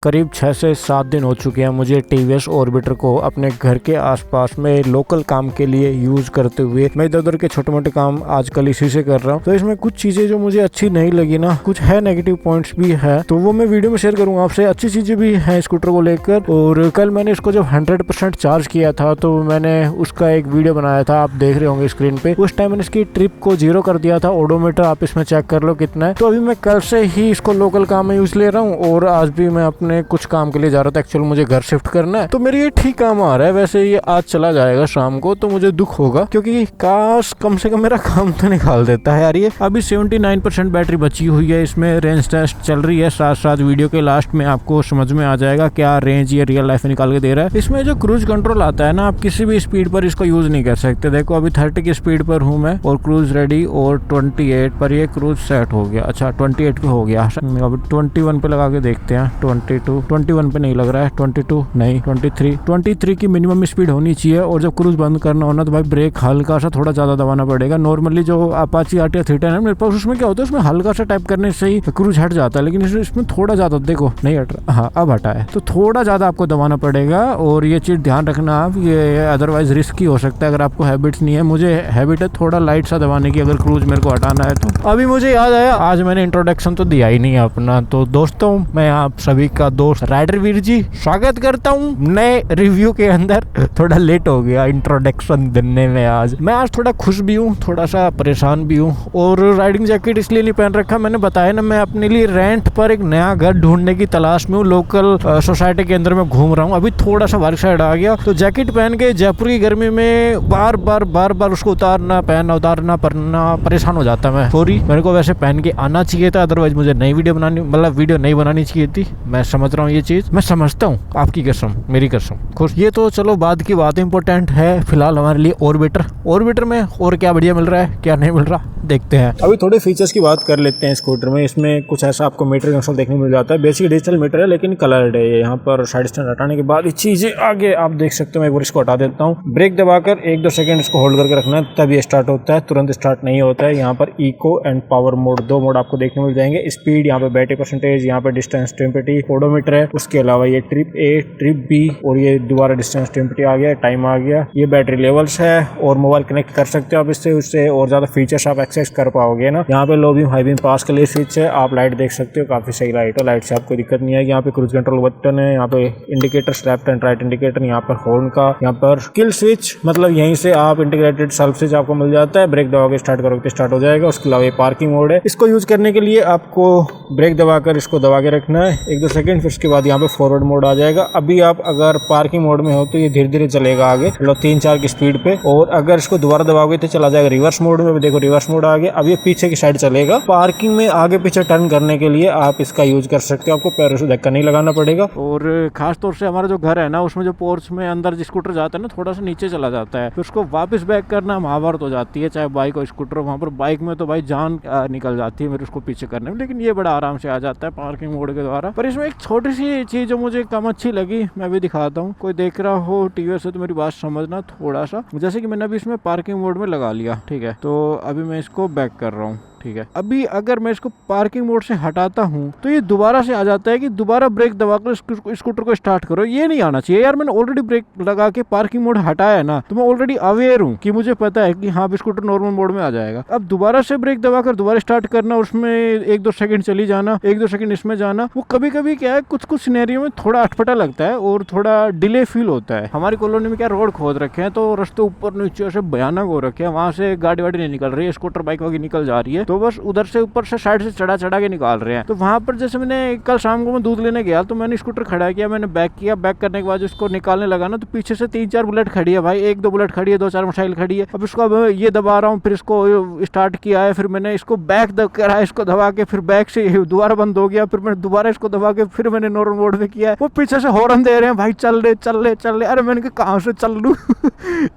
करीब 6 से 7 दिन हो चुके हैं मुझे टीवीएस ऑर्बिटर को अपने घर के आसपास में लोकल काम के लिए यूज करते हुए। मैं इधर उधर के छोटे मोटे काम आजकल इसी से कर रहा हूँ। तो इसमें कुछ चीजें जो मुझे अच्छी नहीं लगी ना, कुछ है नेगेटिव पॉइंट्स भी है, तो वो मैं वीडियो में शेयर करूंगा आपसे। अच्छी चीजें भी हैं स्कूटर को लेकर। और कल मैंने इसको जब 100% चार्ज किया था तो मैंने उसका एक वीडियो बनाया था, आप देख रहे होंगे स्क्रीन पे। उस टाइम मैंने इसकी ट्रिप को 0 कर दिया था। ओडोमीटर आप इसमें चेक कर लो कितना है। तो अभी मैं कल से ही इसको लोकल काम में यूज ले रहा हूँ और आज भी मैं अपने कुछ काम के लिए जा रहा था। एक्चुअली मुझे घर शिफ्ट करना है, तो मेरे ये ठीक काम आ रहा है। वैसे ये आज चला जाएगा शाम को, तो मुझे दुख होगा क्योंकि काश कम से कम मेरा काम तो निकाल देता है यार। ये अभी 79% बैटरी बची हुई है, इसमें रेंज टेस्ट चल रही है। साथ साथ वीडियो के लास्ट में आपको समझ में आ जाएगा क्या रेंज ये रियल लाइफ में निकाल के दे रहा है। इसमें जो क्रूज कंट्रोल आता है ना, आप किसी भी स्पीड पर इसको यूज नहीं कर सकते। देखो अभी 30 की स्पीड पर हूँ मैं और क्रूज रेडी, और 28 पर ये क्रूज सेट हो गया। अच्छा 28 पे हो गया। अब 21 पे लगा के देखते हैं। 21 पे नहीं लग रहा है। 22 नहीं, 23 की मिनिमम स्पीड होनी चाहिए। और जब क्रूज बंद करना होना तो भाई ब्रेक हल्का सा थोड़ा ज्यादा दबाना पड़ेगा। नॉर्मली जो अपाची आरटीआर 310 है मेरे पास, उसमें क्या होता है, उसमें हल्का सा टाइप करने से ही क्रूज हट जाता है, लेकिन इसमें थोड़ा ज्यादा, देखो नहीं हट रहा, हाँ अब हटा है, तो थोड़ा ज्यादा आपको दबाना पड़ेगा। और ये चीज ध्यान रखना आप, ये अदरवाइज रिस्की हो सकता है अगर आपको हैबिट्स नहीं है। मुझे हैबिट है थोड़ा लाइट सा दबाने की अगर क्रूज मेरे को हटाना है तो। अभी मुझे याद आया, आज मैंने इंट्रोडक्शन तो दिया ही नहीं है अपना। तो दोस्तों, मैं आप सभी का दोस्त राइडर वीर जी स्वागत करता हूँ नए रिव्यू के अंदर। थोड़ा लेट हो गया इंट्रोडक्शन देने में। आज थोड़ा खुश भी हूँ, थोड़ा सा परेशान भी हूँ। और राइडिंग जैकेट इसलिए नहीं पहन रखा, मैंने बताया ना, मैं अपने लिए रेंट पर एक नया घर ढूंढने की तलाश में हूँ। लोकल सोसाइटी के अंदर मैं घूम रहा हूँ। अभी थोड़ा सा बारिश साइड आ गया तो जैकेट पहन के जयपुर की गर्मी में बार बार उसको उतारना पड़ना, परेशान हो जाता मैं। सॉरी, मेरे को वैसे पहन के आना चाहिए था, अदरवाइज मुझे नई वीडियो नहीं बनानी चाहिए थी। मैं समझ रहा हूँ ये चीज, मैं समझता हूँ, आपकी कसम, मेरी कसम खुश। ये तो चलो बाद की बात, इंपॉर्टेंट है फिलहाल हमारे लिए ऑर्बिटर में और क्या बढ़िया मिल रहा है क्या नहीं मिल रहा देखते हैं। अभी थोड़े फीचर्स की बात कर लेते हैं स्कूटर में। इसमें कुछ ऐसा आपको मीटर कंसोल देखने को मिल जाता है। बेसिक डिजिटल मीटर है लेकिन कलर्ड है। यहाँ पर साइड स्टैंड हटाने के बाद ये चीजें आगे आप देख सकते हो। मैं एक बार इसको हटा देता हूँ। ब्रेक दबाकर 1-2 सेकंड इसको होल्ड करके रखना है, तब ये स्टार्ट होता है, तुरंत स्टार्ट नहीं होता है। यहाँ पर eco and power mode, 2 mode आपको देखने मिल जाएंगे। स्पीड, यहाँ पे बैटरी परसेंटेज, यहाँ पे डिस्टेंस टेम्परेटी, ओडोमीटर है। उसके अलावा ये ट्रिप ए, ट्रिप बी, और ये दोबारा डिस्टेंस टेम्परेटी आ गया, टाइम आ गया। ये बैटरी लेवल्स है और मोबाइल कनेक्ट कर सकते हो आप इससे, उससे और ज्यादा फीचर्स आप एक्सेस कर पाओगे ना। यहाँ पे लो बीम हाई बीम पास के लिए स्विच है, आप लाइट देख सकते हो, काफी सही लाइट है, लाइट से आपको दिक्कत नहीं आएगी। यहाँ पे क्रूज कंट्रोल बटन है, यहाँ पे indicator, left and right indicator, यहाँ पर हॉर्न का, यहाँ पर किल स्विच, मतलब यहीं से आप इंटीग्रेटेड सेल्फ स्विच आपको मिल जाता है। ब्रेक दबा के स्टार्ट करोगे तो स्टार्ट हो जाएगा। उसके अलावा ये पार्किंग मोड है। इसको यूज करने के लिए आपको ब्रेक दबाकर इसको दबा के रखना है 1-2 सेकंड, फिर उसके बाद यहाँ पे फॉरवर्ड मोड आ जाएगा। अभी आप अगर पार्किंग मोड में हो तो ये धीरे धीरे चलेगा आगे, मतलब 3-4 की स्पीड पे। और अगर इसको दोबारा दबाओगे तो चला जाएगा रिवर्स मोड में। देखो रिवर्स मोड आ गया। अब ये पीछे की साइड चलेगा। पार्किंग में आगे पीछे टर्न करने के लिए आप इसका यूज कर सकते हो, आपको पैरों से धक्का नहीं लगाना पड़ेगा। और खास तौर से हमारा जो घर है ना, उसमें जो पोर्च में अंदर स्कूटर जाता है ना, थोड़ा सा नीचे चला जाता है, फिर उसको वापस बैक करना महाभारत हो जाती है, चाहे बाइक और स्कूटर। वहाँ पर बाइक में तो भाई जान निकल जाती है मेरे उसको पीछे करने में, लेकिन ये बड़ा आराम से आ जाता है पार्किंग मोड के द्वारा। पर इसमें एक छोटी सी चीज जो मुझे कम अच्छी लगी, मैं भी दिखाता हूँ। कोई देख रहा हो टीवी से तो मेरी बात समझना थोड़ा सा। जैसे कि मैंने अभी इसमें पार्किंग मोड में लगा लिया, ठीक है, तो अभी मैं इसको बैक कर रहा हूँ, ठीक है। अभी अगर मैं इसको पार्किंग मोड से हटाता हूँ तो ये दोबारा से आ जाता है कि दोबारा ब्रेक दबाकर स्कूटर को स्टार्ट करो। ये नहीं आना चाहिए यार। मैंने ऑलरेडी ब्रेक लगा के पार्किंग मोड हटाया है ना, तो मैं ऑलरेडी अवेयर हूँ कि मुझे पता है कि हाँ स्कूटर नॉर्मल मोड में आ जाएगा। अब दोबारा से ब्रेक दबाकर दोबारा स्टार्ट करना, उसमें 1-2 सेकंड चली जाना, 1-2 सेकंड इसमें जाना, वो कभी कभी क्या है, कुछ सिनेरियो में थोड़ा अटपटा लगता है और थोड़ा डिले फील होता है। हमारी कॉलोनी में क्या रोड खोद रखे हैं, तो रास्ते ऊपर नीचे से भयानक हो रखे हैं, वहां से गाड़ी वाड़ी नहीं निकल रही है, स्कूटर बाइक वगैरह निकल जा रही है, तो बस उधर से ऊपर से साइड से चढ़ा के निकाल रहे हैं। तो वहां पर जैसे मैंने कल शाम को मैं दूध लेने गया तो मैंने स्कूटर खड़ा किया, मैंने बैक किया, बैक करने के बाद उसको निकालने लगा ना, तो पीछे से 3-4 बुलेट खड़ी है भाई, 1-2 बुलेट खड़ी है, 2-4 मोटरसाइकिल खड़ी है। अब इसको ये दबा रहा हूँ, फिर इसको स्टार्ट किया है, फिर मैंने इसको बैक करा, इसको दबा के फिर बैक से दोबारा बंद हो गया, फिर मैंने दोबारा इसको दबा के फिर मैंने नॉर्मल मोड में किया है। वो पीछे से हॉर्न दे रहे हैं, भाई चल रहे। अरे मैंने कहा कहाँ से चल लूं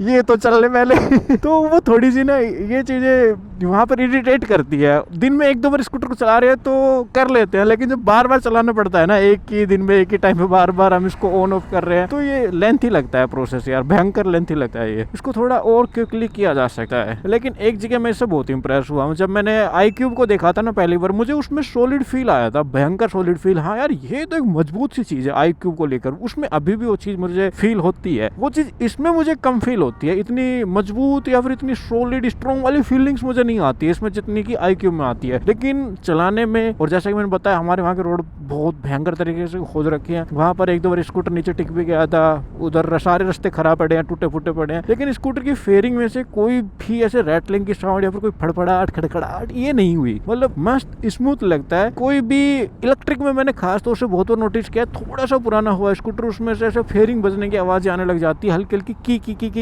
ये तो चलने पहले। तो वो थोड़ी सी ना ये चीजें वहां पर इरिटेट करती है। दिन में एक दो बार स्कूटर को चला रहे हैं तो कर लेते हैं, लेकिन जब बार बार चलाना पड़ता है ना, एक ही दिन में एक ही टाइम पे बार बार हम इसको ऑन ऑफ कर रहे हैं, तो ये लेंथी लगता है प्रोसेस यार, भयंकर लेंथी लगता है ये। इसको थोड़ा और क्विकली किया जा सकता है। लेकिन एक जगह मैं इससे बहुत इंप्रेस हुआ हूँ, जब मैंने iQube को देखा था ना पहली बार, मुझे उसमें सॉलिड फील आया था, भयंकर सॉलिड फील। हाँ यार, ये तो एक मजबूत सी चीज है iQube को लेकर, उसमें अभी भी वो चीज मुझे फील होती है। वो चीज इसमें मुझे कम फील होती है, इतनी मजबूत या फिर इतनी सॉलिड स्ट्रॉन्ग वाली फीलिंग्स मुझे नहीं आती है इसमें जितनी की iQube में आती है। लेकिन चलाने में, और जैसा कि मैंने बताया, हमारे वहाँ के रोड बहुत भयंकर तरीके से खोद रखे हैं। वहाँ पर एक दो बार स्कूटर नीचे टिक भी गया था, उधर सारे रास्ते खराब पड़े हैं, टूटे फूटे पड़े हैं, लेकिन स्कूटर की फेयरिंग में से कोई भी ऐसे रैटलिंग की साउंड या फिर कोई फड़फड़ाहट खड़खड़ाहट ये नहीं हुई। मतलब मस्त स्मूथ लगता है। कोई भी इलेक्ट्रिक में मैंने खास तौर से बहुत नोटिस किया, थोड़ा सा पुराना हुआ स्कूटर, उसमें से ऐसे फेयरिंग बजने की आवाज आने लग जाती है, हल्की हल्की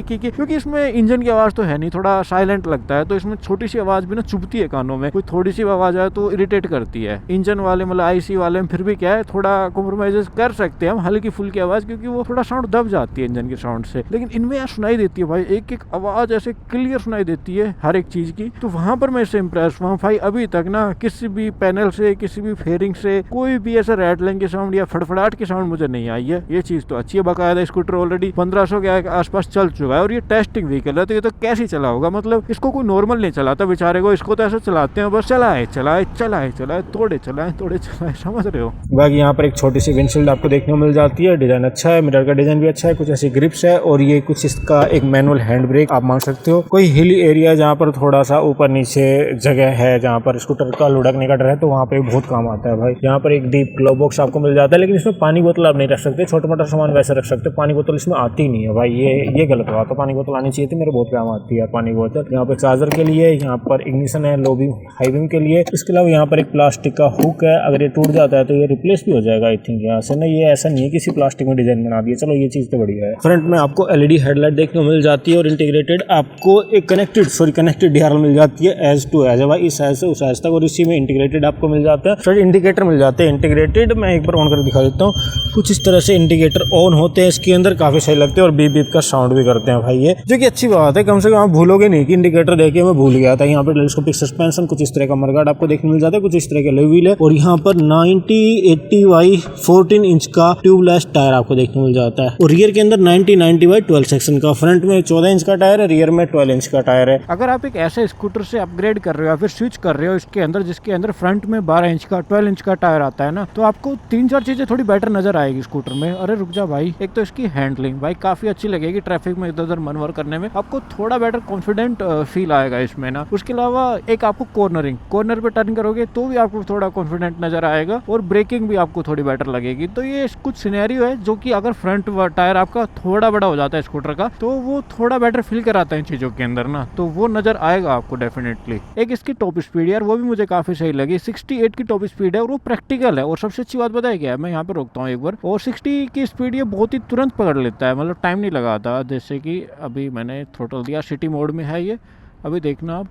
की, क्योंकि इसमें इंजन की आवाज तो है नहीं, थोड़ा साइलेंट लगता है, तो इसमें छोटी सी आवाज भी ना चुभती है कानों में। कोई थोड़ी सी आवाज आए तो इरिटेट करती है। इंजन वाले मतलब IC वाले में फिर भी क्या है, थोड़ा कॉम्प्रोमाइज कर सकते हैं हम, हल्की फुल्की आवाज, क्योंकि वो थोड़ा साउंड दब जाती है इंजन के साउंड से। लेकिन इनमें यार सुनाई देती है भाई, एक एक आवाज ऐसे क्लियर सुनाई देती है हर एक चीज की। तो वहां पर मैं इससे इंप्रेस हुआ भाई। अभी तक ना किसी भी पैनल से, किसी भी फेयरिंग से कोई भी ऐसा रैटलिंग की साउंड या फड़फड़ाहट की साउंड मुझे नहीं आई है। ये चीज तो अच्छी है। बाकायदा स्कूटर ऑलरेडी 1500 के आसपास चल चुका है और ये टेस्टिंग व्हीकल है, तो ये तो कैसे चला होगा। मतलब इसको कोई नॉर्मल नहीं चलाता बेचारे को, इसको तो ऐसे चलाते हैं बस, चलाए चलाए चलाए चलाए, तोड़े चलाए तोड़े चलाए, समझ रहे हो। बाकी यहाँ पर एक छोटी सी विंडशील्ड आपको देखने को मिल जाती है, डिजाइन अच्छा है, मिरर का डिजाइन भी अच्छा है, कुछ ऐसी ग्रिप्स है, और ये कुछ इसका एक मैनुअल हैंड ब्रेक आप मान सकते हो। कोई हिली एरिया जहाँ पर थोड़ा सा ऊपर नीचे जगह है, जहाँ पर स्कूटर का लुढ़कने का डर है, तो वहाँ पे बहुत काम आता है भाई। यहाँ पर एक डीप ग्लव बॉक्स आपको मिल जाता है, लेकिन इसमें पानी बोतल आप नहीं रख सकते, छोटा मोटा सामान वैसे रख सकते हो, पानी बोतल इसमें आती नहीं है भाई, ये गलत हुआ। तो पानी बोतल आनी चाहिए थी, मेरे बहुत काम आती है पानी बोतल। यहाँ पर चार्जर के लिए, यहाँ पर इग्निशन है लो बीम हाई बीम के लिए। इसके अलावा यहाँ पर एक प्लास्टिक का हुक है, अगर ये टूट जाता है तो ये रिप्लेस भी हो जाएगा आई थिंक यहाँ से ना। ये ऐसा नहीं है किसी प्लास्टिक में डिजाइन बना दिया, चलो ये चीज तो बढ़िया है। फ्रंट में आपको LED हेडलाइट देखने को मिल जाती है और इंटीग्रेटेड आपको एक कनेक्टेड DRL मिल जाती है एज टू एज, भाई इस साइड से उस साइड तक, और इसी में इंटीग्रेटेड आपको मिल जाता है। फ्रंट इंडिकेटर मिल जाते हैं इंटीग्रेटेड, मैं एक बार ऑन कर दिखा देता हूँ। कुछ इस तरह से इंडिकेटर ऑन होते हैं इसके अंदर, काफी सही लगते हैं, और बीप बीप का साउंड भी करते हैं भाई ये, जो कि अच्छी बात है। कम से कम आप भूलोगे नहीं कि इंडिकेटर देखे मैं भूल गया था। यहाँ पर टेलीस्कोपिक सस्पेंशन, कुछ इस तरह का मडगार्ड आपको देखने मिल जाता है, कुछ इस तरह के अलॉय व्हील है, और यहाँ पर 90/80/14 इंच का ट्यूबलेस टायर आपको देखने मिल जाता है, और रियर के अंदर 90/12 सेक्शन का। फ्रंट में 14 इंच का टायर है, रियर में 12 इंच का टायर है। अगर आप एक ऐसे स्कूटर से अपग्रेड कर रहे हो या फिर स्विच कर रहे हो इसके अंदर, जिसके अंदर फ्रंट में 12 इंच का 12 इंच का टायर आता है ना, तो आपको 3-4 चीजें थोड़ी बेटर नजर आएगी स्कूटर में। अरे रुक जा भाई, एक तो इसकी हैंडलिंग भाई काफी अच्छी लगेगी, ट्रैफिक में इधर उधर मनवर करने में आपको थोड़ा बेटर कॉन्फिडेंट फील आएगा इसमें ना। उसके अलावा एक आपको कॉर्नर पे टर्न करोगे तो भी आपको थोड़ा कॉन्फिडेंट नजर आएगा, और ब्रेकिंग भी आपको थोड़ी बेटर लगेगी। तो ये कुछ सिनेरियो है जो कि अगर फ्रंट टायर आपका थोड़ा बड़ा हो जाता है स्कूटर का, तो वो थोड़ा बेटर फील कराता है इन चीजों के अंदर ना, तो वो नजर आएगा आपको डेफिनेटली। एक इसकी टॉप स्पीड यार, वो भी मुझे काफी सही लगी, 68 की टॉप स्पीड है, और वो प्रैक्टिकल है। और सबसे अच्छी बात बताया क्या है, मैं यहाँ पे रोकता हूँ एक बार, और 60 की स्पीड ये बहुत ही तुरंत पकड़ लेता है, मतलब टाइम नहीं लगाता। जैसे कि अभी मैंने थ्रोटल दिया, सिटी मोड में है ये, अभी देखना आप,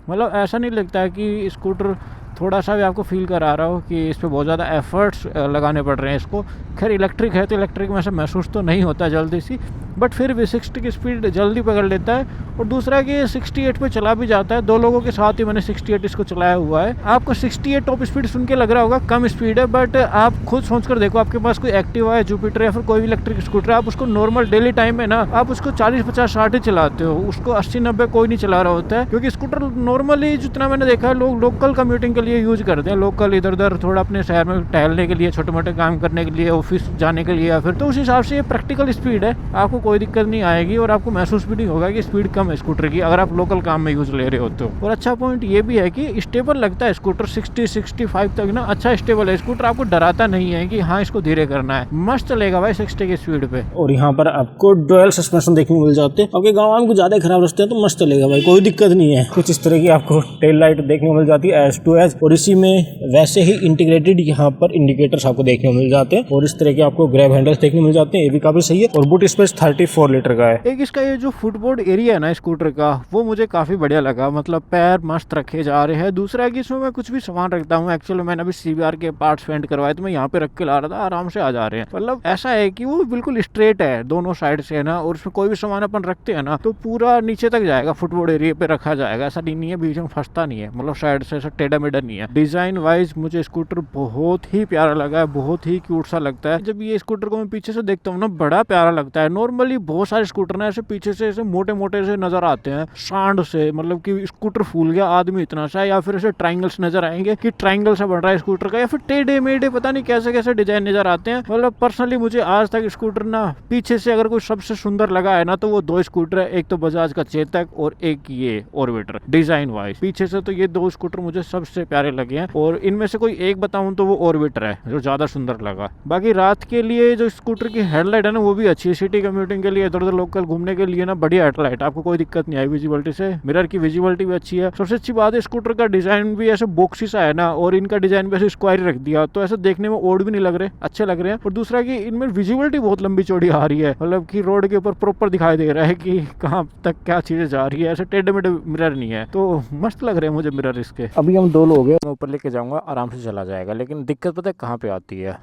मतलब ऐसा नहीं लगता है कि स्कूटर थोड़ा सा भी आपको फील करा रहा हो कि इस पर बहुत ज़्यादा एफर्ट्स लगाने पड़ रहे हैं इसको। खैर इलेक्ट्रिक है तो इलेक्ट्रिक में ऐसा महसूस तो नहीं होता जल्दी सी, बट फिर भी 60 की स्पीड जल्दी पकड़ लेता है। और दूसरा कि 68 पे चला भी जाता है, 2 लोगों के साथ ही मैंने 68 इसको चलाया हुआ है। आपको 68 टॉप स्पीड सुन के लग रहा होगा कम स्पीड है, बट आप खुद सोच कर देखो, आपके पास कोई एक्टिवा है, जुपिटर या फिर कोई भी इलेक्ट्रिक स्कूटर है, आप उसको नॉर्मल डेली टाइम में ना आप उसको 40, 50, 60 ही चलाते हो, उसको 80, 90 कोई नहीं चला रहा होता है। क्योंकि स्कूटर नॉर्मली जितना मैंने देखा है लोग लोकल कम्यूटिंग के लिए यूज करते हैं, लोकल इधर उधर थोड़ा अपने शहर में टहलने के लिए, छोटे मोटे काम करने के लिए, ऑफिस जाने के लिए, या फिर तो उस हिसाब से ये प्रैक्टिकल स्पीड है, आपको कोई दिक्कत नहीं आएगी और आपको महसूस भी नहीं होगा कि स्पीड कम है स्कूटर की, अगर आप लोकल काम में यूज ले रहे हो तो। और अच्छा पॉइंट ये भी है कि स्टेबल लगता है स्कूटर, 60-65 तक ना अच्छा स्टेबल है स्कूटर, आपको डराता नहीं है कि हाँ इसको धीरे करना है, मस्त चलेगा भाई 60 की स्पीड पे। और यहाँ पर आपको डुअल सस्पेंशन देखने को मिल जाते हैं, आपके गाँव में कुछ ज्यादा खराब रास्ते हैं तो मस्त चलेगा भाई, कोई दिक्कत नहीं है। कुछ इस तरह की आपको टेल लाइट देखने को मिल जाती है एज टू एज, और इसी में वैसे ही इंटीग्रेटेड यहाँ पर इंडिकेटर्स आपको देखने को मिल जाते हैं, और इस तरह के आपको ग्रैब हैंडल्स देखने को मिल जाते हैं, ये भी काफी सही है। और बूट स्पेस 34 लीटर का है। एक इसका ये जो फुटबोर्ड एरिया है ना स्कूटर का, वो मुझे काफी बढ़िया लगा, मतलब पैर मस्त रखे जा रहे हैं। दूसरा है कि इसमें मैं कुछ भी सामान रखता हूँ, एक्चुअली मैंने अभी CBR के पार्ट्स पेंट करवाए तो मैं यहाँ पे रख के ला रहा था, आराम से आ जा रहे हैं। मतलब ऐसा है कि वो बिल्कुल स्ट्रेट है दोनों साइड से ना, और उसमें कोई भी सामान अपन रखते हैं ना तो पूरा नीचे तक जाएगा, फुटबोर्ड एरिया पे रखा जाएगा। ऐसा नहीं है बीच में फंसता नहीं है, मतलब साइड से ऐसा टेढ़ा मेढ़ा नहीं है। डिजाइन वाइज मुझे स्कूटर बहुत ही प्यारा लगा है, बहुत ही क्यूट सा लगता है। जब ये स्कूटर को मैं पीछे से देखता हूँ ना, बड़ा प्यारा लगता है। नॉर्मली बहुत सारे स्कूटर ना ऐसे पीछे से ऐसे मोटे मोटे से नजर आते हैं, सांड से, मतलब कि स्कूटर फूल गया, आदमी इतना सा, या फिर ऐसे ट्राइंगल्स नजर आएंगे कि ट्राइंगल सा बन रहा है स्कूटर का, या फिर टेढ़े मेढ़े पता नहीं कैसे कैसे डिजाइन नजर आते हैं। मतलब पर्सनली मुझे आज तक स्कूटर ना पीछे से अगर कोई सबसे सुंदर लगा है ना तो वो दो स्कूटर है, एक तो बजाज का चेतक और एक ये ऑर्बिटर। डिजाइन वाइज पीछे से तो ये दो स्कूटर मुझे सबसे प्यारे लगे हैं, और इनमें से कोई एक बताऊं तो वो ऑर्बिटर है जो ज्यादा सुंदर लगा। बाकी रात के लिए जो स्कूटर की हेडलाइट है ना वो भी अच्छी है, सिटी कम्यूटिंग के लिए, इधर उधर लोकल घूमने के लिए ना बढ़िया हेडलाइट, आपको कोई दिक्कत नहीं आई विजिबिलिटी से। मिरर की विजिबिलिटी भी अच्छी है। सबसे अच्छी बात है स्कूटर का डिजाइन भी ऐसे बॉक्सी सा है ना, और इनका डिजाइन भी ऐसे स्क्वायर रख दिया तो ऐसे देखने में ओड भी नहीं लग रहे, अच्छे लग रहे हैं। और दूसरा कि इनमें विजिबिलिटी बहुत लंबी चौड़ी आ रही है, मतलब कि रोड के ऊपर प्रॉपर दिखाई दे रहा है कि कहाँ तक क्या चीजें जा रही है, ऐसे टेढ़े मेढ़े मिरर नहीं है, तो मस्त लग रहे हैं मुझे मिरर इसके। अभी हम दो लोग हैं, मैं ऊपर लेके जाऊंगा, आराम से चला जाएगा। लेकिन दिक्कत पता है कहाँ पे आती है,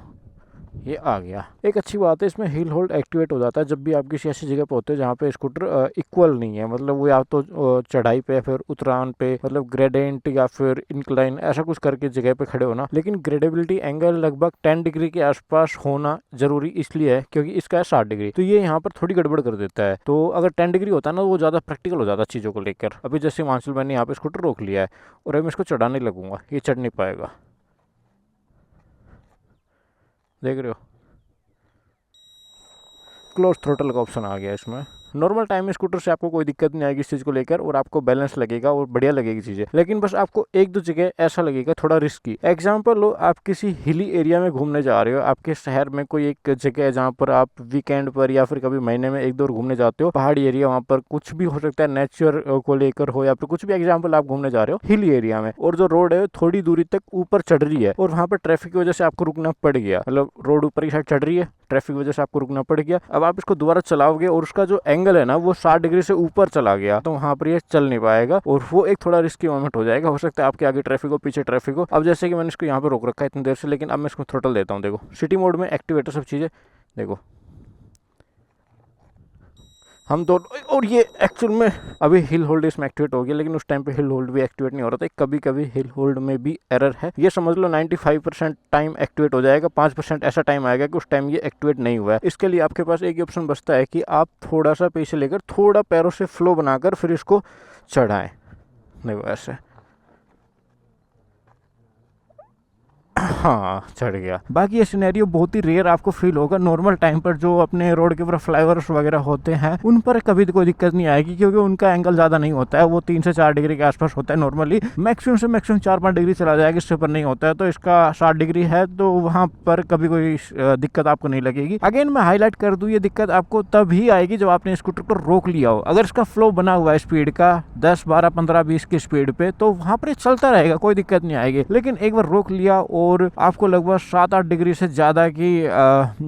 ये आ गया। एक अच्छी बात है इसमें हिल होल्ड एक्टिवेट हो जाता है जब भी आप किसी ऐसी जगह पे होते हैं जहाँ पे स्कूटर इक्वल नहीं है, मतलब वो या तो चढ़ाई पे, फिर उतरान पे, मतलब ग्रेडेंट या फिर इंक्लाइन, ऐसा कुछ करके जगह पे खड़े होना। लेकिन ग्रेडेबिलिटी एंगल लगभग 10 डिग्री के आसपास होना जरूरी इसलिए है क्योंकि इसका है 60 डिग्री, तो ये यहाँ पर थोड़ी गड़बड़ कर देता है। तो अगर 10 डिग्री होता है ना वो ज़्यादा प्रैक्टिकल हो जाता है चीज़ों को लेकर। अभी जैसे हिमांशु मैंने यहाँ पे स्कूटर रोक लिया है और अब मैं इसको चढ़ाने लगूंगा, ये चढ़ नहीं पाएगा, देख रहे हो, क्लोज थ्रोटल का ऑप्शन आ गया इसमें। नॉर्मल टाइम में स्कूटर से आपको कोई दिक्कत नहीं आएगी इस चीज़ को लेकर, और आपको बैलेंस लगेगा और बढ़िया लगेगी चीज़ें। लेकिन बस आपको एक दो जगह ऐसा लगेगा थोड़ा रिस्की। एग्जांपल लो, आप किसी हिली एरिया में घूमने जा रहे हो, आपके शहर में कोई एक जगह है जहाँ पर आप वीकेंड पर या फिर कभी महीने में एक दो घूमने जाते हो, पहाड़ी एरिया, वहाँ पर कुछ भी हो सकता है, नेचर को लेकर हो या फिर कुछ भी। एग्जाम्पल आप घूमने जा रहे हो हिली एरिया में, और जो रोड है थोड़ी दूरी तक ऊपर चढ़ रही है, और वहाँ पर ट्रैफिक की वजह से आपको रुकना पड़ गया, मतलब रोड ऊपर की साइड चढ़ रही है, ट्रैफिक की वजह से आपको रुकना पड़ गया। अब आप इसको दोबारा चलाओगे और उसका जो एंगल है ना वो 60 डिग्री से ऊपर चला गया, तो वहाँ पर ये चल नहीं पाएगा, और वो एक थोड़ा रिस्की मोमेंट हो जाएगा। हो सकता है आपके आगे ट्रैफिक हो, पीछे ट्रैफिक हो। अब जैसे कि मैंने इसको यहाँ पे रोक रखा है इतनी देर से, लेकिन अब मैं इसको थ्रोटल देता हूँ, देखो सिटी मोड में एक्टिवेटर सब चीज़ें, देखो हम दो, और ये एक्चुअल में अभी हिल होल्ड इसमें एक्टिवेट हो गया, लेकिन उस टाइम पे हिल होल्ड भी एक्टिवेट नहीं हो रहा था। कभी कभी हिल होल्ड में भी एरर है, ये समझ लो 95% टाइम एक्टिवेट हो जाएगा, 5% ऐसा टाइम आएगा कि उस टाइम ये एक्टिवेट नहीं हुआ है। इसके लिए आपके पास एक ही ऑप्शन बचता है कि आप थोड़ा सा पीछे लेकर थोड़ा पैरों से फ्लो बनाकर फिर इसको चढ़ाएं, देखो ऐसे, हाँ चढ़ गया। बाकी ये सिनेरियो बहुत ही रेयर आपको फील होगा। नॉर्मल टाइम पर जो अपने रोड के ऊपर फ्लाईओवर्स वगैरह होते हैं उन पर कभी कोई दिक्कत नहीं आएगी, क्योंकि उनका एंगल ज़्यादा नहीं होता है, वो 3 से 4 डिग्री के आसपास होता है नॉर्मली, मैक्सिमम से मैक्सिमम 4-5 डिग्री चला जाएगा, इससे ऊपर नहीं होता है। तो इसका 60 डिग्री है तो वहाँ पर कभी कोई दिक्कत आपको नहीं लगेगी। अगेन मैं हाईलाइट कर दूँ, ये दिक्कत आपको तभी आएगी जब आपने स्कूटर को रोक लिया हो। अगर इसका फ्लो बना हुआ है स्पीड का 10, 12, 15, 20 की स्पीड पे, तो वहाँ पर चलता रहेगा, कोई दिक्कत नहीं आएगी। लेकिन एक बार रोक लिया और आपको लगभग 7-8 डिग्री से ज़्यादा की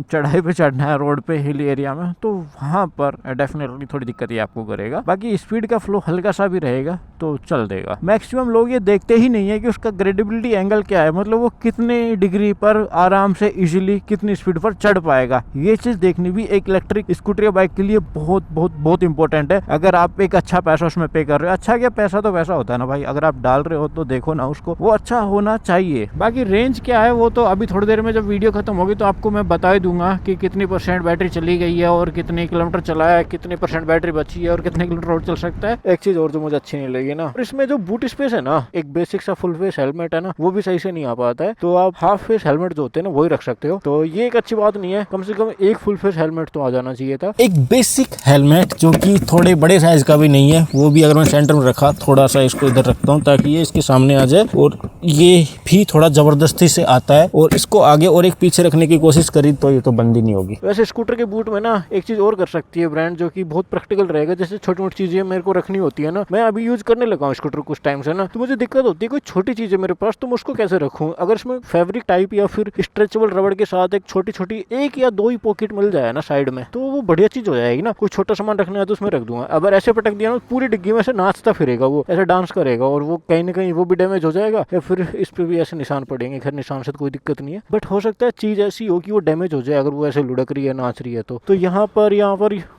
चढ़ाई पे चढ़ना है रोड पे हिल एरिया में, तो वहाँ पर डेफिनेटली थोड़ी दिक्कत ही आपको करेगा। बाकी स्पीड का फ्लो हल्का सा भी रहेगा तो चल देगा। मैक्सिमम लोग ये देखते ही नहीं है कि उसका ग्रेडेबिलिटी एंगल क्या है, मतलब वो कितने डिग्री पर आराम से इजीली कितनी स्पीड पर चढ़ पाएगा। ये चीज़ देखनी भी एक इलेक्ट्रिक स्कूटर या बाइक के लिए बहुत बहुत बहुत इंपॉर्टेंट है। अगर आप एक अच्छा पैसा उसमें पे कर रहे हो, अच्छा क्या पैसा तो पैसा होता है ना भाई, अगर आप डाल रहे हो तो देखो ना उसको, वो अच्छा होना चाहिए। बाकी रेंज क्या है वो तो अभी थोड़ी देर में जब वीडियो खत्म होगी तो आपको मैं बता ही दूंगा कि कितनी % बैटरी चली गई है और कितने किलोमीटर चला है, कितनी % बैटरी बची है और कितने किलोमीटर रोड चल सकता है। एक चीज और जो मुझे अच्छी नहीं लगी ना, और इसमें जो बूट स्पेस है ना, एक बेसिक सा फुल फेस हेलमेट है ना, वो भी सही से नहीं आ पाता है, तो आप हाफ फेस हेलमेट जो होते हैं ना वही रख सकते हो। तो ये एक अच्छी बात नहीं है, कम से कम एक फुल फेस हेलमेट तो आ जाना चाहिए था। एक बेसिक हेलमेट जो कि थोड़े बड़े साइज का भी नहीं है, वो भी अगर मैं सेंटर में रखा, थोड़ा सा इसको इधर रखता हूँ ताकि ये इसके सामने आ जाए, और ये भी थोड़ा जबरदस्ती से से आता है और इसको आगे और एक पीछे रखने की कोशिश करी तो ये तो बंद ही नहीं होगी। वैसे स्कूटर के बूट में ना एक चीज और कर सकती है ब्रांड, जो कि बहुत प्रैक्टिकल रहेगा। जैसे छोटी मोटी चीजें मेरे को रखनी होती है ना, मैं अभी यूज करने लगा हूँ स्कूटर कुछ टाइम से ना, तो मुझे दिक्कत होती है कोई छोटी चीज है मेरे पास तो मैं उसको कैसे रखूँ। अगर इसमें फैब्रिक टाइप या फिर स्ट्रेचेबल रबड़ के साथ एक छोटी छोटी एक या दो ही पॉकेट मिल जाए ना साइड में, तो वो बढ़िया चीज हो जाएगी ना। कोई छोटा सामान रखना है तो उसमें रख दूंगा। अगर ऐसे पटक दिया ना पूरी डिग्गी में से नाचता फिरेगा, वो ऐसे डांस करेगा और वो कहीं ना कहीं वो भी डैमेज हो जाएगा या फिर इस पे भी ऐसे निशान पड़ेंगे। खैर निशान से तो कोई दिक्कत नहीं है, बट हो सकता है चीज ऐसी हो कि वो डैमेज हो जाए अगर वो ऐसे लुढ़क रही है नाच रही है तो यहाँ पर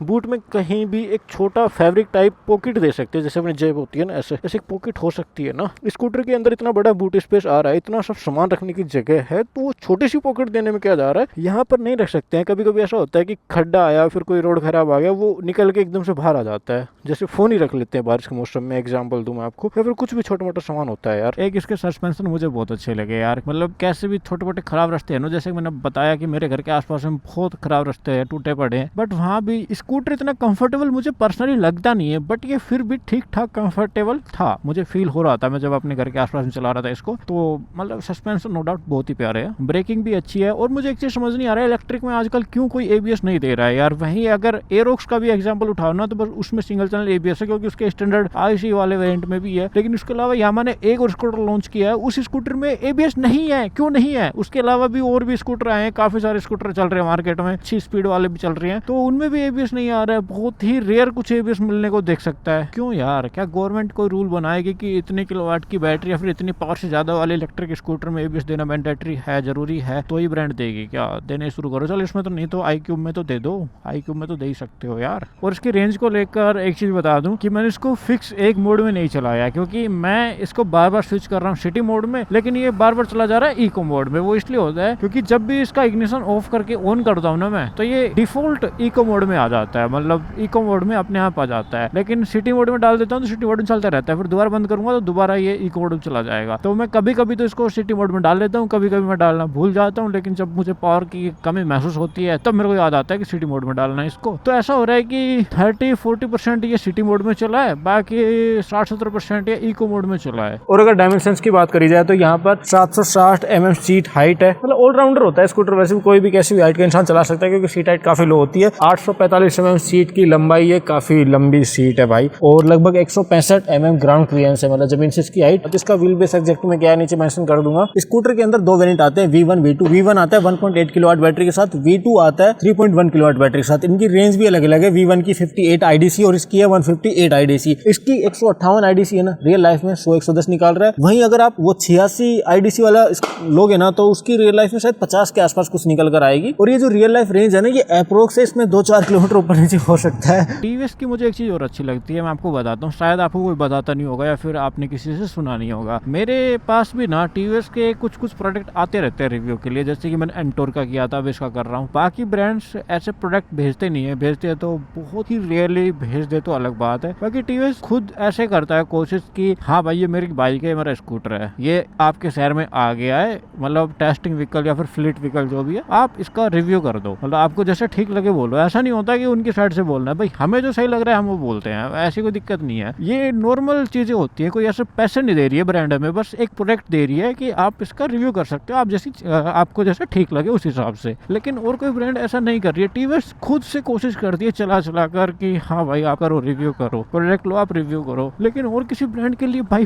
बूट में कहीं भी एक छोटा फैब्रिक टाइप पॉकेट दे सकते हैं, जैसे अपनी जेब होती है ना ऐसे ऐसे एक पॉकेट हो सकती है ना। स्कूटर के अंदर इतना बड़ा बूट स्पेस आ रहा है, इतना सब सामान रखने की जगह है, तो वो छोटी सी पॉकेट देने में क्या जा रहा है। यहाँ पर नहीं रख सकते हैं। कभी कभी ऐसा होता है कि खड्डा आया फिर कोई रोड खराब आ गया, वो निकल के एकदम से बाहर आ जाता है। जैसे फोन ही रख लेते हैं बारिश के मौसम में, एग्जाम्पल दूं मैं आपको, या फिर कुछ भी छोटा मोटा सामान होता है यार। एक इसके सस्पेंशन मुझे बहुत अच्छे लगे यार, मतलब कैसे भी छोटे मोटे खराब रास्ते हैं ना, जैसे मैंने बताया कि मेरे घर के आसपास में बहुत खराब रास्ते हैं, टूटे पड़े हैं, बट वहाँ भी स्कूटर इतना कंफर्टेबल मुझे पर्सनली लगता नहीं है, बट ये फिर भी ठीक ठाक कंफर्टेबल था, मुझे फील हो रहा था मैं जब अपने घर के आसपास में चला रहा था इसको। तो मतलब सस्पेंशन नो डाउट बहुत ही प्यारे है, ब्रेकिंग भी अच्छी है। और मुझे एक चीज समझ नहीं आ रहा है इलेक्ट्रिक में आजकल क्यों कोई एबीएस नहीं दे रहा है यार। वहीं अगर एरोक्स का भी एग्जांपल उठाओ ना, तो बस उसमें सिंगल चैनल एबीएस है, क्योंकि उसके स्टैंडर्ड आईसी वाले वेरिएंट में भी है। लेकिन उसके अलावा यामा ने एक और स्कूटर लॉन्च किया है, उस स्कूटर में एबीएस नहीं है। क्यों नहीं है? उसके अलावा भी और भी स्कूटर आए हैं, काफी सारे स्कूटर चल रहे हैं मार्केट में, 6 स्पीड वाले भी चल रहे हैं, तो उनमें भी एबीएस नहीं आ रहा है। बहुत ही रेयर कुछ एबीएस मिलने को देख सकता है। क्यों यार? क्या गवर्नमेंट कोई रूल बनाएगी कि इतने किलोवाट की बैटरी या फिर इतनी पावर से ज्यादा वाले इलेक्ट्रिक स्कूटर में एबीएस देना मैंडेटरी है, जरूरी है, तो ही ब्रांड देगी क्या? देने शुरू करो। चल इसमें तो नहीं तो iQube में तो दे दो, iQube में तो दे ही सकते हो यार। और इसकी रेंज को लेकर एक चीज बता दूं कि मैंने इसको फिक्स एक मोड में नहीं चलाया, क्योंकि मैं इसको बार बार स्विच कर रहा हूँ सिटी मोड में, लेकिन ये बार बार चला जा रहा है इको मोड में। वो इसलिए होता है क्योंकि जब भी इसका इग्निशन ऑफ करके ऑन करता हूँ ना मैं, तो ये डिफॉल्ट इको मोड में आ जाता है, मतलब इको मोड में अपने आप आ जाता है। लेकिन सिटी मोड में डाल देता हूँ तो सिटी मोड में चलता रहता है, फिर दोबारा बंद करूंगा तो दोबारा ये इको मोड में चला जाएगा। तो मैं कभी कभी तो इसको सिटी मोड में डाल लेता हूँ, कभी कभी मैं डालना भूल जाता हूँ, लेकिन जब मुझे पावर की कमी महसूस होती है तब मेरे को याद आता है कि सिटी मोड में डालना है इसको। तो ऐसा हो रहा है कि 30-40% ये सिटी मोड में चला है, बाकी 60-70% ये इको मोड में चला है। और अगर डायमेंशंस की बात करी जाए तो यहाँ पर 760 mm सीट हाइट है, मतलब ऑलराउंडर होता है स्कूटर। वैसे भी कोई भी कैसी भी हाइट का इंसान चला सकता है, क्योंकि सीट हाइट काफी लो होती है। 845 mm सीट की लंबाई है, काफी लंबी सीट है भाई। और लगभग 165 mm ग्राउंड क्लियरेंस है, मतलब जमीन से इसकी हाइट। इसका व्हील बेस एग्जैक्ट में क्या है नीचे मेंशन कर दूंगा। स्कूटर के अंदर दो वेरिएंट आते हैं, V1 V2। V1 आता है 1.8 किलोवाट बैटरी के साथ, V2 आता है 3.1 किलोवाट बैटरी के साथ। इनकी रेंज भी अलग अलग है, V1 की 58 IDC और इसकी है 158 IDC। इसकी 158 IDC है ना, रियल लाइफ में 100-110 निकाल रहा है। वहीं अगर आप वो 86 IDC वाला लोगे ना, तो उसकी रियल लाइफ में शायद 50 के आसपास कुछ निकल कर आएगी। और ये जो रियल लाइफ रेंज है ना, ये अप्रोक्स है, इसमें 2-4 किलोमीटर ऊपर नीचे हो सकता है। टीवीएस की मुझे एक चीज और अच्छी लगती है, मैं आपको बताता हूँ, शायद आपको कोई बताता नहीं होगा या फिर आपने किसी से सुना नहीं होगा। मेरे पास भी ना टीवीएस के कुछ प्रोडक्ट आते रहते हैं रिव्यू के लिए, जैसे कि मैंने एंटोर का किया था, अब इसका कर रहा हूँ। बाकी ब्रांड्स ऐसे प्रोडक्ट भेजते नहीं है, भेजते हैं तो बहुत ही रेयरली भेज दे तो अलग बात है। बाकी टीवीएस खुद ऐसे करता है कोशिश की, हाँ भाई ये मेरी बाइक है, मेरा स्कूटर है, ये आपके शहर में आ गया है, मतलब टेस्टिंग व्हीकल या फिर फ्लीट व्हीकल जो भी है, आप इसका रिव्यू कर दो, मतलब आपको जैसे ठीक लगे बोलो। ऐसा नहीं होता कि उनकी साइड से बोलना है, भाई हमें जो सही लग रहा है हम वो बोलते हैं, ऐसी कोई दिक्कत नहीं है। ये नॉर्मल चीजें होती है, कोई ऐसे पैसे नहीं दे रही है ब्रांड में, बस एक प्रोडक्ट दे रही है कि आप इसका रिव्यू कर सकते हो, आप जैसी आपको जैसे ठीक लगे उस हिसाब से। लेकिन और कोई ब्रांड ऐसा नहीं कर रही है। टीवीएस खुद से कोशिश करती है चला चला कर कि हाँ भाई आप करो, रिव्यू करो, प्रोडक्ट लो आप रिव्यू करो। लेकिन और किसी ब्रांड के लिए भाई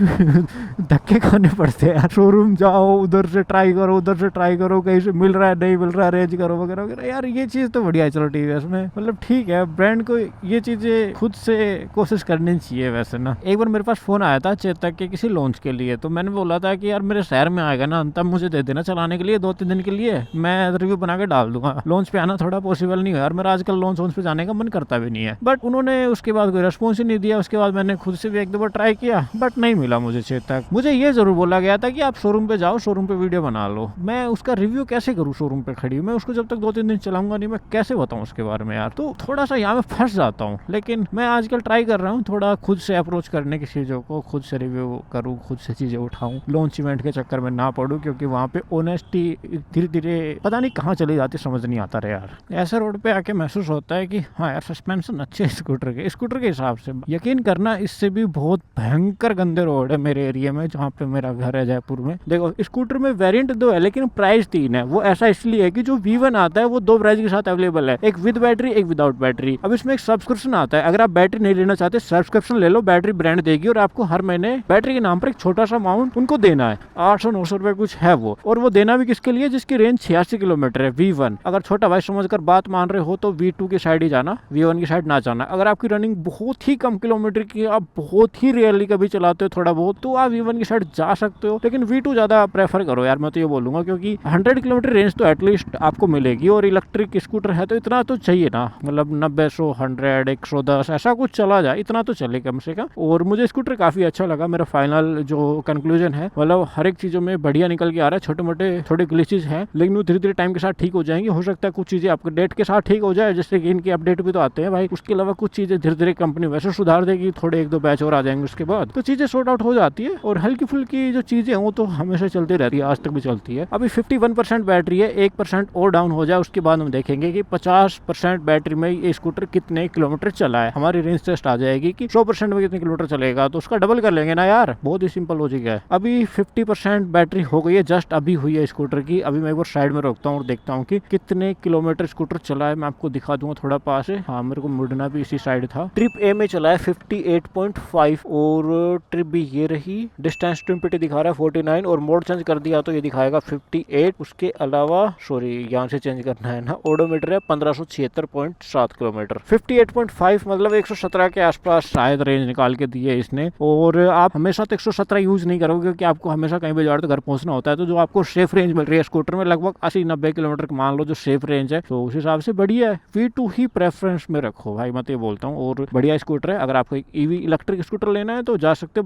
धक्के खाने पड़ते हैं। शोरूम जाओ, उधर से ट्राई करो, उधर से ट्राई करो, कहीं से मिल रहा है नहीं मिल रहा है, रेंज करो वगैरह वगैरह। यार ये चीज तो बढ़िया है, चलो टीवीएस में मतलब ठीक है, ब्रांड को ये चीजें खुद से कोशिश करनी चाहिए। वैसे ना एक बार मेरे पास फोन आया था चेतक के किसी लॉन्च के लिए, तो मैंने बोला था कि यार मेरे शहर में आएगा ना तब मुझे दे देना चलाने के लिए 2-3 दिन के लिए, मैं रिव्यू बना के डाल दूंगा। लॉन्च पे आना थोड़ा पॉसिबल नहीं है यार, मेरा आजकल लॉन्च पे जाने का मन करता भी नहीं है। बट उन्होंने उसके बाद कोई रेस्पॉन्स ही नहीं दिया। उसके बाद मैंने खुद से भी 1-2 बार ट्राई किया, बट नहीं मिला मुझे चेतक। मुझे ये जरूर बोला गया था कि आप शोरूम पे जाओ, शोरूम पे वीडियो बना लो। मैं उसका रिव्यू कैसे करूँ शोरूम पे खड़ी? मैं उसको जब तक 2-3 दिन चलाऊंगा नहीं, मैं कैसे बताऊँ उसके बारे में यार? तो थोड़ा सा यहाँ में फंस जाता हूँ। लेकिन मैं आजकल ट्राई कर रहा हूँ थोड़ा खुद से अप्रोच करने की चीज़ों को, खुद से रिव्यू करूँ, खुद से चीज़ें उठाऊँ, लॉन्च इवेंट के चक्कर में ना पड़ूँ, क्योंकि वहाँ पे ऑनेस्टी धीरे धीरे पता नहीं कहाँ चली जाती, समझ नहीं आता रहे यार। ऐसे रोड पे आके महसूस होता है कि हाँ यार सस्पेंशन अच्छे स्कूटर के हिसाब से। यकीन करना इससे भी बहुत भयंकर गंदे रोड है मेरे एरिया में, जहाँ पे मेरा घर है जयपुर में। देखो स्कूटर में वेरिएंट 2 है लेकिन प्राइस 3 है। वो ऐसा इसलिए है कि जो V1 आता है वो 2 प्राइस के साथ अवेलेबल है, एक विद बैटरी एक विदाउट बैटरी। अब इसमें एक सब्सक्रिप्शन आता है, अगर आप बैटरी नहीं लेना चाहते सब्सक्रिप्शन ले लो, बैटरी ब्रांड देगी और आपको हर महीने बैटरी के नाम पर एक छोटा सा अमाउंट उनको देना है, 800-900 रुपए कुछ है वो। और वो देना भी किसके लिए, जिसकी रेंज 86 किलोमीटर है V1। अगर छोटा भाई समझकर बात मान रहे हो तो V2 की साइड ही जाना, V1 की साइड ना जाना। अगर आपकी रनिंग बहुत ही कम किलोमीटर की, आप बहुत ही रेयरली कभी चलाते हो थोड़ा बहुत, तो आप V1 की साइड जा सकते हो, लेकिन V2 ज्यादा प्रेफर करो यार, मैं तो ये बोलूंगा, क्योंकि 100 किलोमीटर रेंज तो एटलीस्ट आपको मिलेगी। और इलेक्ट्रिक स्कूटर है तो इतना तो चाहिए ना, मतलब 90, 100, 100, 110 ऐसा कुछ चला जाए, इतना तो चले कम से कम। और मुझे स्कूटर काफी अच्छा लगा। मेरा फाइनल जो कंक्लूजन है, मतलब हर एक चीजों में बढ़िया निकल के आ रहा है। छोटे मोटे थोड़े ग्लिचेस हैं लेकिन वो धीरे धीरे टाइम के साथ ठीक हो जाएंगे। हो सकता है कुछ चीजें अपडेट के साथ ठीक हो जाए, जैसे कि इनके अपडेट भी तो आते हैं भाई। उसके अलावा कुछ चीजें धीरे धीरे कंपनी वैसे सुधार देगी, थोड़े 1-2 बैच और आ जाएंगे उसके बाद, तो चीजें सॉर्ट आउट हो जाती है। और हल्की फुल्की जो चीजें हैं वो तो हमेशा चलती रहती है, आज तक भी चलती है। अभी 51% बैटरी है, 1% और डाउन हो जाए उसके बाद हम देखेंगे कि 50% बैटरी में ये स्कूटर कितने किलोमीटर चला है। हमारी रेंज टेस्ट आ जाएगी कि 100% में कितने किलोमीटर चलेगा, तो उसका डबल कर लेंगे ना यार, बहुत ही सिंपल लॉजिक है। अभी 50% बैटरी हो गई है, जस्ट अभी हुई है स्कूटर की। अभी मैं एक बार साइड में रोकता हूँ और देखता हूँ कि कितने किलोमीटर स्कूटर चला है। मैं आपको दिखा दूंगा थोड़ा पास है, हाँ मेरे को मुड़ना भी इसी साइड था। ट्रिप ए में चला है 58.5 और ट्रिप बी ये रही। डिस्टेंस टू इंपिटी दिखा रहा है 49 और मोड चेंज कर दिया तो ये दिखाएगा 58। उसके अलावा सॉरी यहाँ से चेंज करना है ना, ओडोमीटर है 1576.7 किलोमीटर। 58.5 मतलब 117 के आसपास शायद रेंज निकाल के दी है इसने। और आप हमेशा तो 117 यूज नहीं करोगे क्योंकि आपको हमेशा कहीं भी जाओ तो घर पहुंचना होता है। तो जो आपको सेफ रेंज मिल रही है स्कूटर में लगभग 80-90 किलोमीटर मान लो जो सेफ रेंज है, तो उस हिसाब से बढ़िया है। V2 ही प्रेफरेंस में रखो भाई, मैं तो ये बोलता हूँ। और बढ़िया स्कूटर है, अगर आपको एक ईवी इलेक्ट्रिक स्कूटर लेना है तो जा सकते हो।